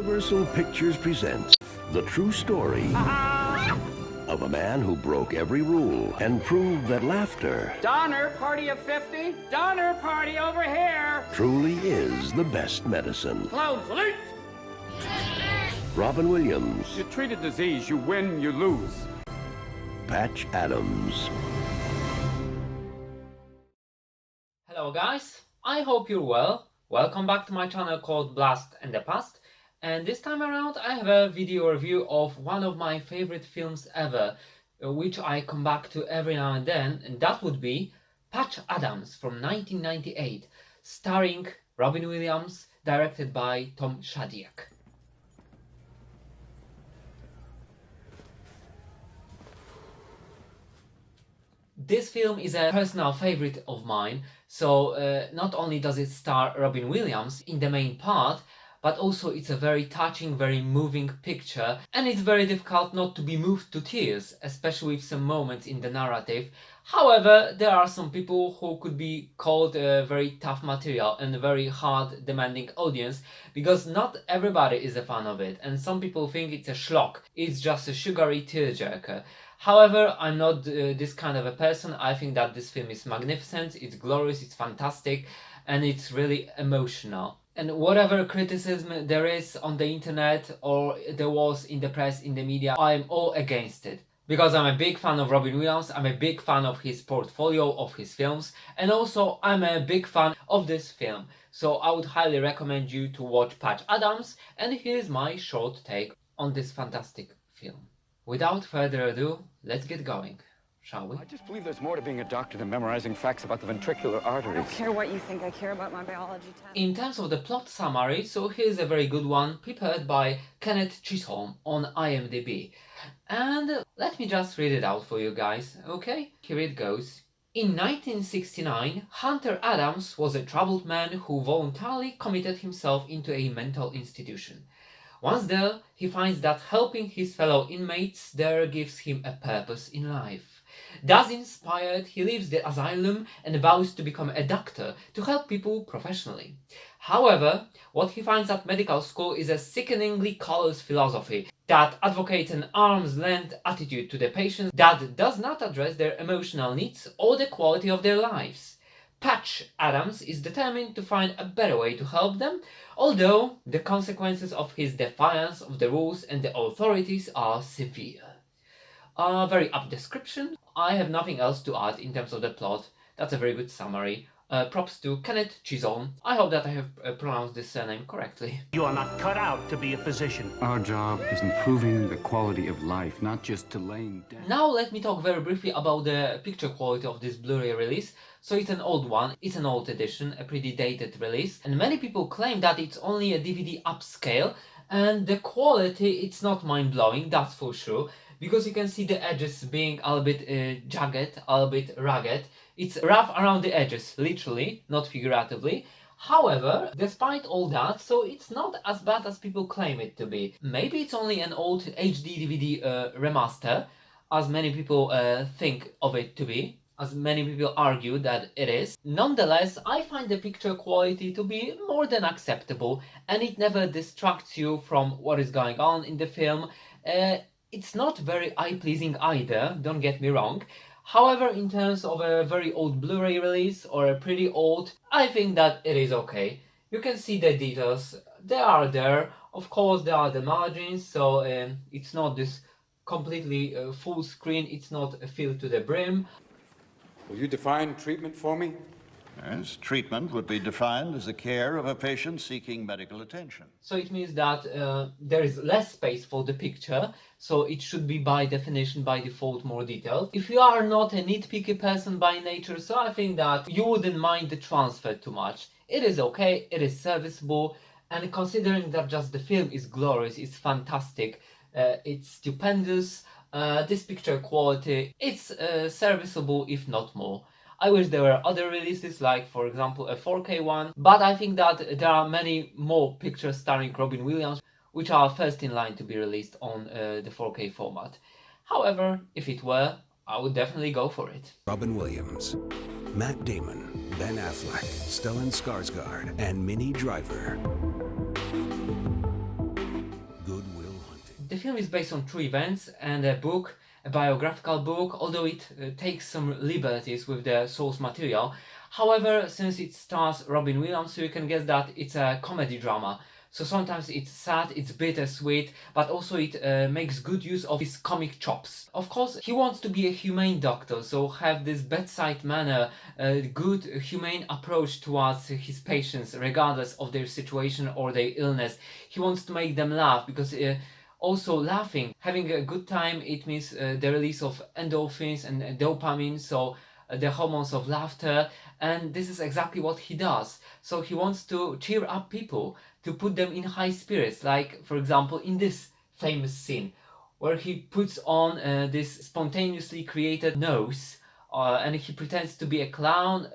Universal Pictures presents the true story of a man who broke every rule and proved that laughter Donner, party of 50. Donner, party over here. truly is the best medicine. Clowns, elite. Robin Williams, You treat a disease, you win, you lose. Patch Adams. Hello guys, I hope you're well. Welcome back to my channel called Blast and the Past. And this time around I have a video review of one of my favorite films ever, which I come back to every now and then, and that would be Patch Adams from 1998, starring Robin Williams, directed by Tom Shadyac. This film is a personal favorite of mine, so not only does it star Robin Williams in the main part, but also it's a very touching, very moving picture, and it's very difficult not to be moved to tears, especially with some moments in the narrative. However, there are some people who could be called very tough material and a very hard, demanding audience, because not everybody is a fan of it, and some people think it's a schlock, it's just a sugary tearjerker. However, I'm not this kind of a person. I think that this film is magnificent, it's glorious, it's fantastic, and it's really emotional. And whatever criticism there is on the internet or there was in the press, in the media, I'm all against it. Because I'm a big fan of Robin Williams, I'm a big fan of his portfolio, of his films, and also I'm a big fan of this film. So I would highly recommend you to watch Patch Adams, and here's my short take on this fantastic film. Without further ado, let's get going, shall we? I just believe there's more to being a doctor than memorizing facts about the ventricular arteries. I don't care what you think, I care about my biology test. In terms of the plot summary, so here's a very good one, prepared by Kenneth Chisholm on IMDb. And let me just read it out for you guys, okay? Here it goes. In 1969, Hunter Adams was a troubled man who voluntarily committed himself into a mental institution. Once there, he finds that helping his fellow inmates there gives him a purpose in life. Thus inspired, he leaves the asylum and vows to become a doctor to help people professionally. However, what he finds at medical school is a sickeningly callous philosophy that advocates an arm's-length attitude to the patients that does not address their emotional needs or the quality of their lives. Patch Adams is determined to find a better way to help them, although the consequences of his defiance of the rules and the authorities are severe. A very apt description. I have nothing else to add in terms of the plot. That's a very good summary. Props to Kenneth Chisholm. I hope that I have pronounced this surname correctly. You are not cut out to be a physician. Our job is improving the quality of life, not just delaying death. Now let me talk very briefly about the picture quality of this Blu-ray release. So it's an old one, it's an old edition, a pretty dated release, and many people claim that it's only a DVD upscale, and the quality, it's not mind-blowing, that's for sure, because you can see the edges being a little bit jagged, a little bit rugged. It's rough around the edges, literally, not figuratively. However, despite all that, so it's not as bad as people claim it to be. Maybe it's only an old HD DVD remaster, as many people think of it to be, as many people argue that it is. Nonetheless, I find the picture quality to be more than acceptable, and it never distracts you from what is going on in the film. It's not very eye-pleasing either, don't get me wrong. However, in terms of a very old Blu-ray release or a pretty old, I think that it is okay. You can see the details, they are there. Of course, there are the margins, so it's not this completely full screen, it's not filled to the brim. Will you define treatment for me? Yes, treatment would be defined as the care of a patient seeking medical attention. So it means that there is less space for the picture, so it should be by definition, by default, more detailed. If you are not a nitpicky person by nature, so I think that you wouldn't mind the transfer too much. It is okay, it is serviceable, and considering that just the film is glorious, it's fantastic, it's stupendous, this picture quality, it's serviceable if not more. I wish there were other releases, like for example a 4K one, but I think that there are many more pictures starring Robin Williams which are first in line to be released on the 4K format. However, if it were, I would definitely go for it. Robin Williams, Matt Damon, Ben Affleck, Stellan Skarsgård, and Minnie Driver. film is based on true events and a book, a biographical book, although it takes some liberties with the source material. However, since it stars Robin Williams, so you can guess that it's a comedy drama. So sometimes it's sad, it's bittersweet, but also it makes good use of his comic chops. Of course, he wants to be a humane doctor, so have this bedside manner, good humane approach towards his patients, regardless of their situation or their illness. He wants to make them laugh, because also laughing, having a good time, it means the release of endorphins and dopamine, so the hormones of laughter, and this is exactly what he does. So he wants to cheer up people, to put them in high spirits, like for example in this famous scene where he puts on this spontaneously created nose and he pretends to be a clown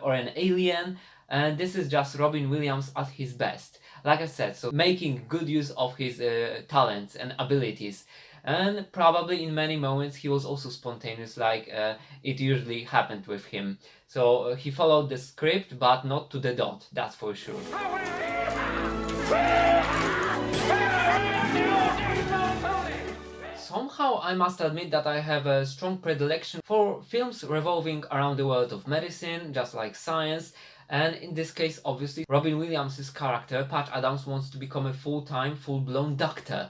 or an alien, and this is just Robin Williams at his best. Like I said, so making good use of his talents and abilities. And probably in many moments he was also spontaneous, like it usually happened with him. So he followed the script, but not to the dot, that's for sure. Somehow I must admit that I have a strong predilection for films revolving around the world of medicine, just like science. And in this case, obviously, Robin Williams' character, Patch Adams, wants to become a full-time, full-blown doctor.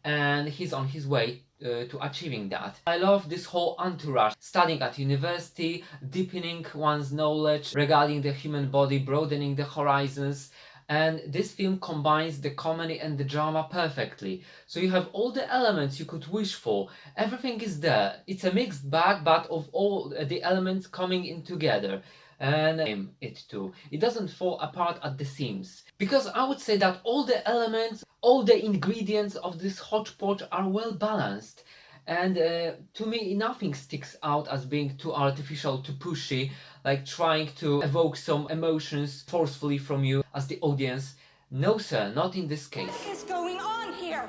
And he's on his way to achieving that. I love this whole entourage, studying at university, deepening one's knowledge regarding the human body, broadening the horizons. And this film combines the comedy and the drama perfectly. So you have all the elements you could wish for. Everything is there. It's a mixed bag, but of all the elements coming in together. And it too. It doesn't fall apart at the seams. Because I would say that all the elements, all the ingredients of this hodgepodge are well balanced. And to me, nothing sticks out as being too artificial, too pushy, like trying to evoke some emotions forcefully from you as the audience. No sir, not in this case. What is going on here?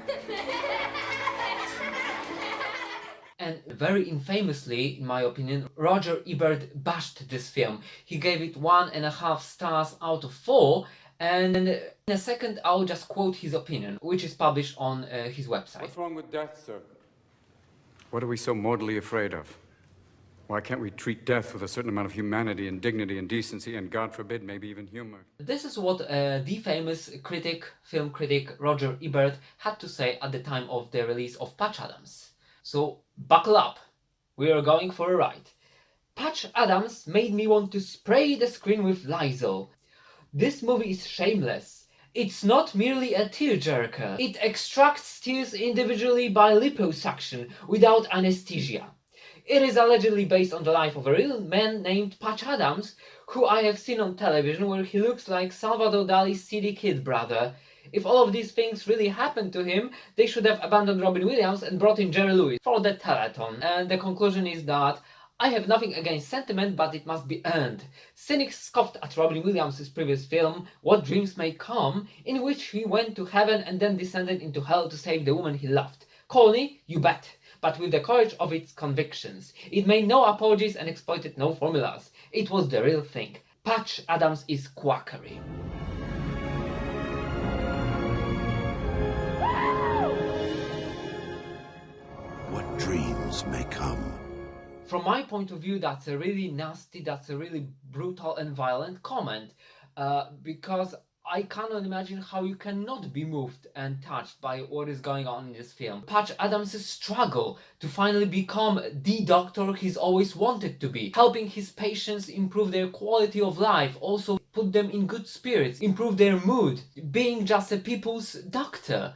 And very infamously, in my opinion, Roger Ebert bashed this film. He gave it 1.5 stars out of 4, and in a second I'll just quote his opinion, which is published on his website. What's wrong with death, sir? What are we so mortally afraid of? Why can't we treat death with a certain amount of humanity and dignity and decency and, God forbid, maybe even humor? This is what the famous critic, film critic Roger Ebert had to say at the time of the release of Patch Adams. So buckle up, we are going for a ride. Patch Adams made me want to spray the screen with Lysol. This movie is shameless. It's not merely a tearjerker. It extracts tears individually by liposuction without anesthesia. It is allegedly based on the life of a real man named Patch Adams, who I have seen on television, where he looks like Salvador Dali's CD Kid brother. If all of these things really happened to him, they should have abandoned Robin Williams and brought in Jerry Lewis for the telethon. And the conclusion is that I have nothing against sentiment, but it must be earned. Cynics scoffed at Robin Williams' previous film, What Dreams May Come, in which he went to heaven and then descended into hell to save the woman he loved. Corny? You bet. But with the courage of its convictions. It made no apologies and exploited no formulas. It was the real thing. Patch Adams is quackery. What dreams may come. From my point of view, that's a really nasty, that's a really brutal and violent comment. Because I cannot imagine how you cannot be moved and touched by what is going on in this film. Patch Adams' struggle to finally become the doctor he's always wanted to be, helping his patients improve their quality of life, also put them in good spirits, improve their mood, being just a people's doctor.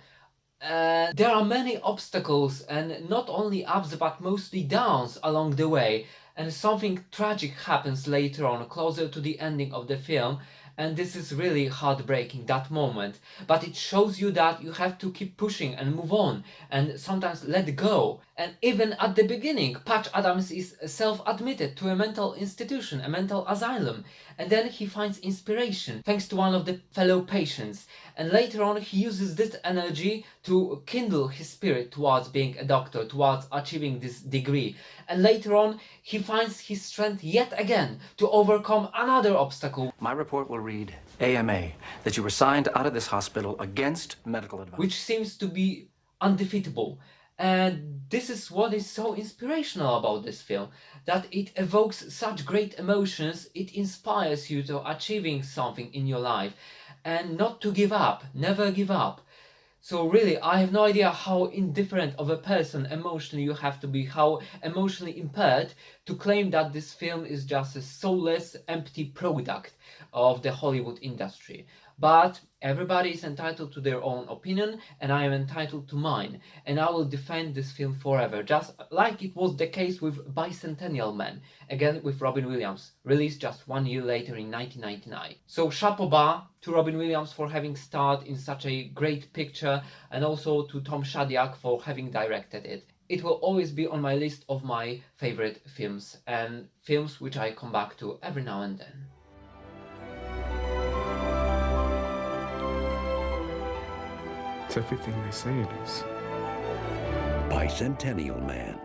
There are many obstacles, and not only ups but mostly downs along the way, and something tragic happens later on, closer to the ending of the film. And this is really heartbreaking, that moment. But it shows you that you have to keep pushing and move on, and sometimes let go. And even at the beginning, Patch Adams is self-admitted to a mental institution, a mental asylum. And then he finds inspiration, thanks to one of the fellow patients. And later on, he uses this energy to kindle his spirit towards being a doctor, towards achieving this degree. And later on, he finds his strength yet again to overcome another obstacle. My report will read AMA, that you were signed out of this hospital against medical advice. Which seems to be undefeatable. And this is what is so inspirational about this film, that it evokes such great emotions, it inspires you to achieving something in your life and not to give up, never give up. So really, I have no idea how indifferent of a person emotionally you have to be, how emotionally impaired to claim that this film is just a soulless, empty product of the Hollywood industry. But everybody is entitled to their own opinion, and I am entitled to mine. And I will defend this film forever, just like it was the case with Bicentennial Man, again with Robin Williams, released just 1 year later in 1999. So chapeau bas to Robin Williams for having starred in such a great picture, and also to Tom Shadyac for having directed it. It will always be on my list of my favorite films, and films which I come back to every now and then. It's everything they say it is. Bicentennial Man.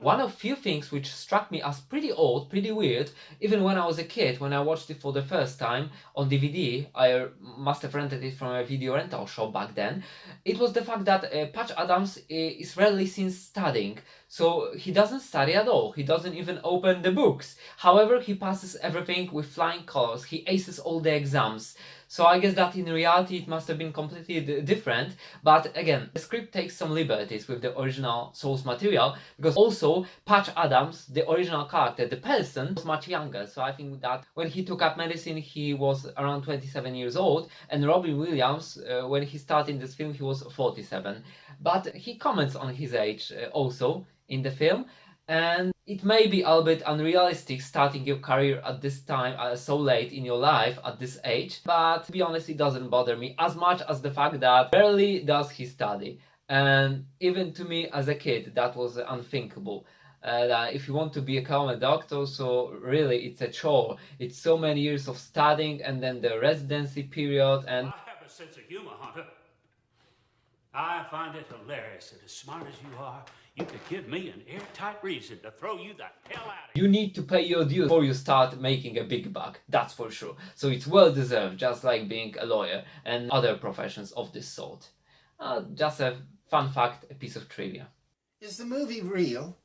One of few things which struck me as pretty odd, pretty weird, even when I was a kid, when I watched it for the first time on DVD, I must have rented it from a video rental shop back then, it was the fact that Patch Adams is rarely seen studying. So he doesn't study at all, he doesn't even open the books. However, he passes everything with flying colors, he aces all the exams. So I guess that in reality it must have been completely different, but again, the script takes some liberties with the original source material, because also Patch Adams, the original character, the person, was much younger. So I think that when he took up medicine he was around 27 years old, and Robin Williams, when he started this film, he was 47. But he comments on his age also in the film, and it may be a bit unrealistic starting your career at this time, so late in your life at this age, but to be honest, it doesn't bother me as much as the fact that rarely does he study. And even to me as a kid, that was unthinkable. That if you want to become a doctor, so really it's a chore. It's so many years of studying, and then the residency period, and I have a sense of humor, Hunter. I find it hilarious that as smart as you are, you could give me an airtight reason to throw you the hell out of here. you need to pay your dues before you start making a big buck, that's for sure. So it's well deserved, just like being a lawyer and other professions of this sort. Just a fun fact, a piece of trivia. Is the movie real?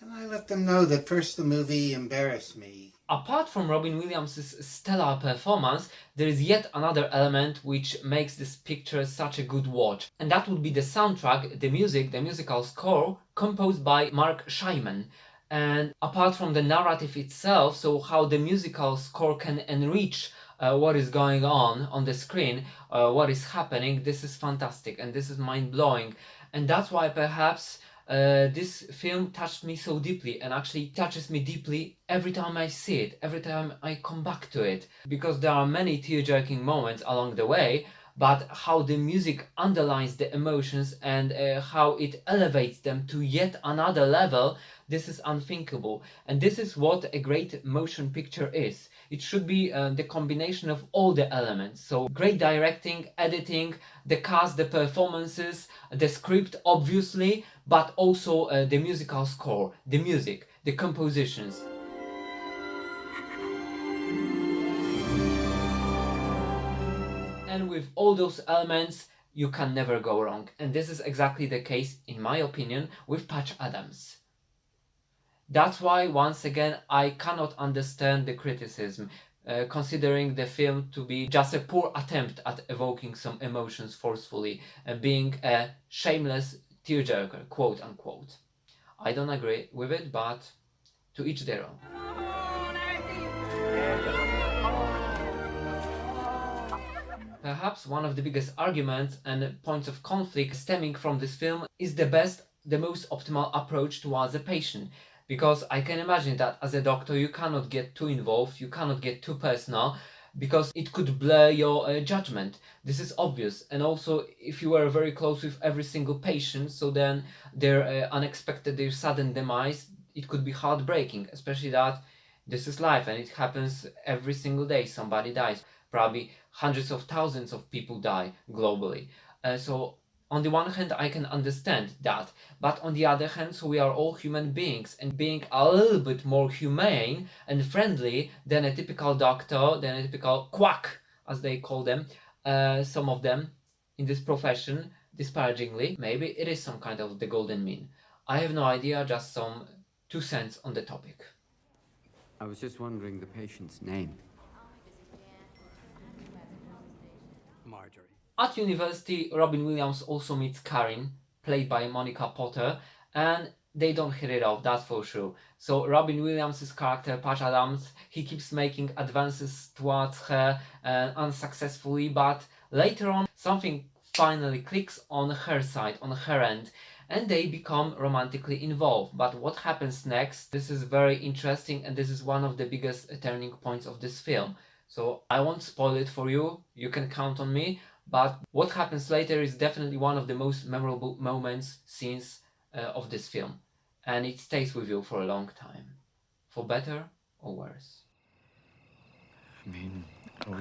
And I let them know that first the movie embarrassed me. Apart from Robin Williams' stellar performance, there is yet another element which makes this picture such a good watch. And that would be the soundtrack, the music, the musical score, composed by Mark Scheiman. And apart from the narrative itself, so how the musical score can enrich what is going on the screen, what is happening, this is fantastic and this is mind-blowing. And that's why perhaps this film touched me so deeply, and actually touches me deeply every time I see it, every time I come back to it. Because there are many tear-jerking moments along the way, but how the music underlines the emotions and how it elevates them to yet another level, this is unthinkable. And this is what a great motion picture is. It should be the combination of all the elements. So great directing, editing, the cast, the performances, the script obviously, but also the musical score, the music, the compositions. And with all those elements, you can never go wrong. And this is exactly the case, in my opinion, with Patch Adams. That's why, once again, I cannot understand the criticism, considering the film to be just a poor attempt at evoking some emotions forcefully and being a shameless tearjerker, quote unquote. I don't agree with it, but to each their own. Perhaps one of the biggest arguments and points of conflict stemming from this film is the most optimal approach towards a patient. Because I can imagine that as a doctor you cannot get too involved, you cannot get too personal, because it could blur your judgment. This is obvious. And also, if you are very close with every single patient, so then their unexpected, their sudden demise, it could be heartbreaking, especially that this is life and it happens every single day. Somebody dies. Probably hundreds of thousands of people die globally. So on the one hand, I can understand that, but on the other hand, so we are all human beings, and being a little bit more humane and friendly than a typical doctor, than a typical quack, as they call them, some of them, in this profession, disparagingly, maybe it is some kind of the golden mean. I have no idea, just some 2 cents on the topic. I was just wondering the patient's name. Marjorie. At university, Robin Williams also meets Karen, played by Monica Potter, and they don't hit it off, that's for sure. So Robin Williams' character, Patch Adams, he keeps making advances towards her unsuccessfully, but later on something finally clicks on her side, on her end, and they become romantically involved. But what happens next, this is very interesting, and this is one of the biggest turning points of this film. So I won't spoil it for you, you can count on me, but what happens later is definitely one of the most memorable moments, scenes of this film. And it stays with you for a long time. For better or worse. I mean, are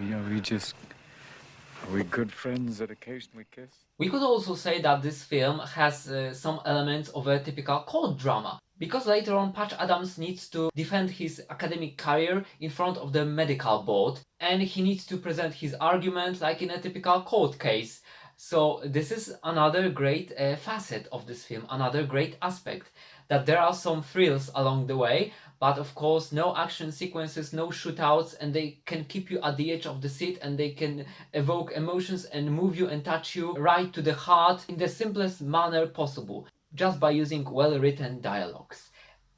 we good friends that occasionally kiss? We could also say that this film has some elements of a typical court drama, because later on Patch Adams needs to defend his academic career in front of the medical board, and he needs to present his argument like in a typical court case. So this is another great facet of this film, another great aspect, that there are some thrills along the way, but of course no action sequences, no shootouts, and they can keep you at the edge of the seat, and they can evoke emotions and move you and touch you right to the heart in the simplest manner possible, just by using well-written dialogues.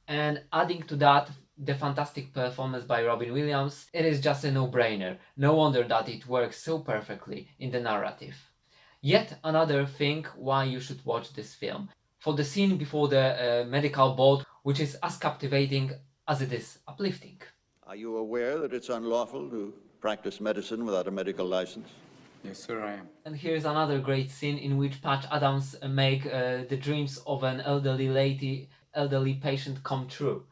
And adding to that the fantastic performance by Robin Williams, it is just a no-brainer. No wonder that it works so perfectly in the narrative. Yet another thing why you should watch this film. For the scene before the medical board, which is as captivating as it is uplifting. Are you aware that it's unlawful to practice medicine without a medical license? Yes, sir, I am. And here's another great scene in which Patch Adams make the dreams of an elderly patient come true.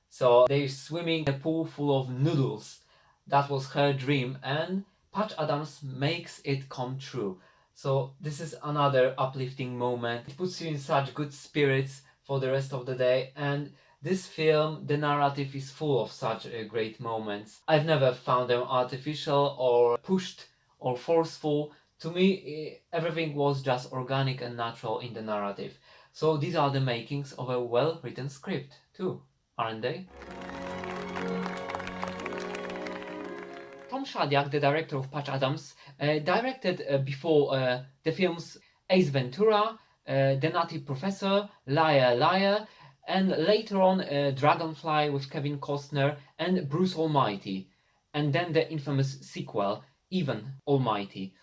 So they're swimming in a pool full of noodles. That was her dream, and Patch Adams makes it come true. So this is another uplifting moment. It puts you in such good spirits for the rest of the day, and this film, the narrative is full of such great moments. I've never found them artificial or pushed or forceful. To me, everything was just organic and natural in the narrative. So these are the makings of a well-written script too, aren't they? Tom Shadyac, the director of Patch Adams, directed before the films Ace Ventura, The Nutty Professor, Liar Liar, and later on Dragonfly with Kevin Costner and Bruce Almighty, and then the infamous sequel, Even Almighty,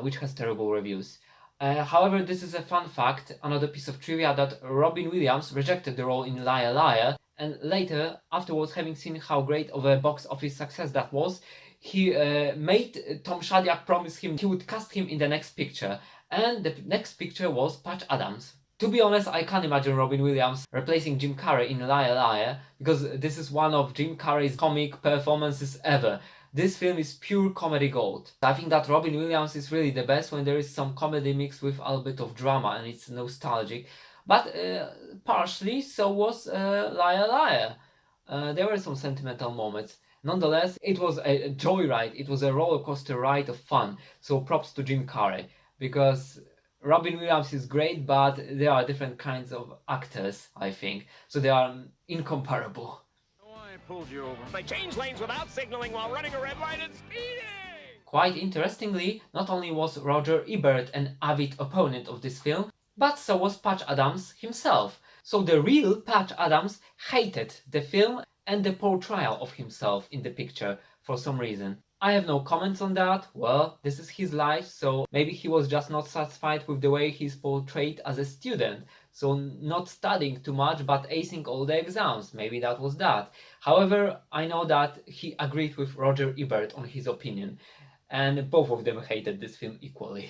which has terrible reviews. However, this is a fun fact, another piece of trivia, that Robin Williams rejected the role in Liar Liar, and later, afterwards, having seen how great of a box office success that was, he made Tom Shadyac promise him he would cast him in the next picture, and the next picture was Patch Adams. To be honest, I can't imagine Robin Williams replacing Jim Carrey in Liar Liar, because this is one of Jim Carrey's comic performances ever. This film is pure comedy gold. I think that Robin Williams is really the best when there is some comedy mixed with a bit of drama and it's nostalgic. But partially so was Liar Liar. There were some sentimental moments. Nonetheless, it was a joyride, it was a roller coaster ride of fun. So props to Jim Carrey, because Robin Williams is great, but there are different kinds of actors, I think. So they are incomparable. I pulled you over. They changed lanes without signaling while running a red light and speeding! Quite interestingly, not only was Roger Ebert an avid opponent of this film, but so was Patch Adams himself. So the real Patch Adams hated the film and the portrayal of himself in the picture for some reason. I have no comments on that. Well, this is his life, so maybe he was just not satisfied with the way he's portrayed as a student. So not studying too much but acing all the exams. Maybe that was that. However, I know that he agreed with Roger Ebert on his opinion, and both of them hated this film equally.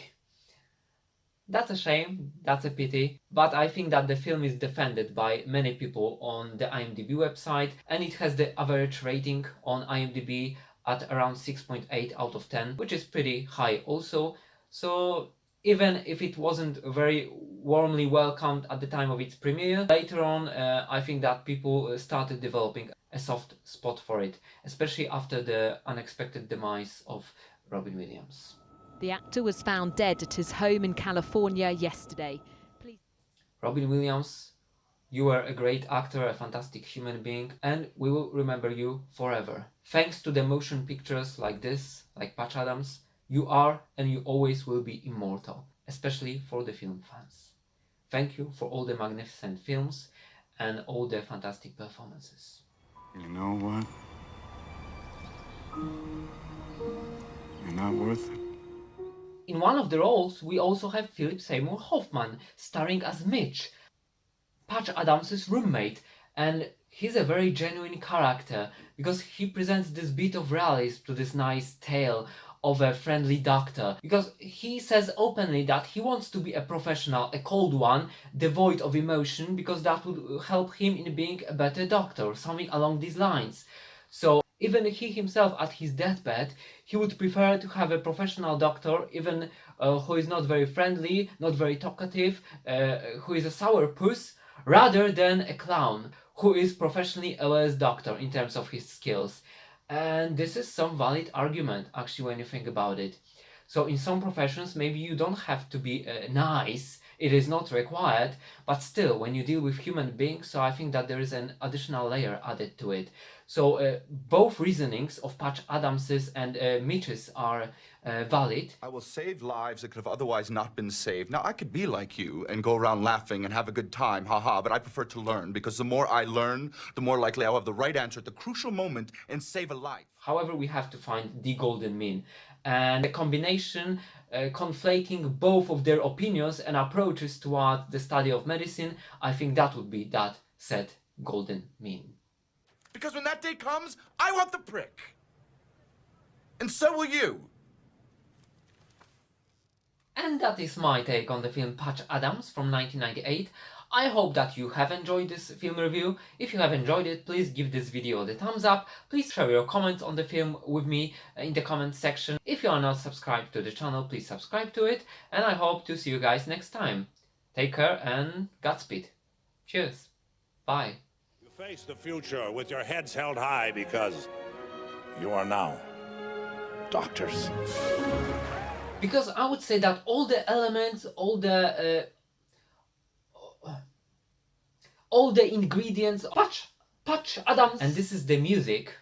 That's a shame, that's a pity, but I think that the film is defended by many people on the IMDb website, and it has the average rating on IMDb at around 6.8 out of 10, which is pretty high also. So even if it wasn't very warmly welcomed at the time of its premiere, later on I think that people started developing a soft spot for it, especially after the unexpected demise of Robin Williams. The actor was found dead at his home in California yesterday. Robin Williams, you were a great actor, a fantastic human being, and we will remember you forever. Thanks to the motion pictures like this, like Patch Adams, you are and you always will be immortal, especially for the film fans. Thank you for all the magnificent films and all the fantastic performances. You know what? You're not worth it. In one of the roles, we also have Philip Seymour Hoffman, starring as Mitch, Patch Adams' roommate, and he's a very genuine character, because he presents this bit of realism to this nice tale of a friendly doctor, because he says openly that he wants to be a professional, a cold one, devoid of emotion, because that would help him in being a better doctor, something along these lines. So even he himself at his deathbed, he would prefer to have a professional doctor, even who is not very friendly, not very talkative, who is a sourpuss, rather than a clown, who is professionally a worse doctor in terms of his skills. And this is some valid argument, actually, when you think about it. So in some professions, maybe you don't have to be nice, it is not required, but still, when you deal with human beings, so I think that there is an additional layer added to it. So both reasonings of Patch Adams's and Mitch's are valid. I will save lives that could have otherwise not been saved. Now, I could be like you and go around laughing and have a good time, haha, but I prefer to learn, because the more I learn, the more likely I'll have the right answer at the crucial moment and save a life. However, we have to find the golden mean. And the combination, conflating both of their opinions and approaches toward the study of medicine, I think that would be that said golden mean. Because when that day comes, I want the prick. And so will you. And that is my take on the film Patch Adams from 1998. I hope that you have enjoyed this film review. If you have enjoyed it, please give this video the thumbs up. Please share your comments on the film with me in the comment section. If you are not subscribed to the channel, please subscribe to it. And I hope to see you guys next time. Take care and Godspeed. Cheers. Bye. You face the future with your heads held high because you are now doctors. Because I would say that all the elements, all the ingredients, Patch Adams, and this is the music.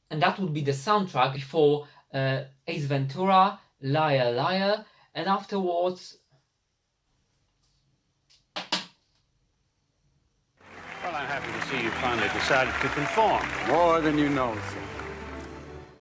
And that would be the soundtrack before Ace Ventura, Liar Liar, and afterwards... Well, I'm happy to see you finally decided to conform. More than you know, sir.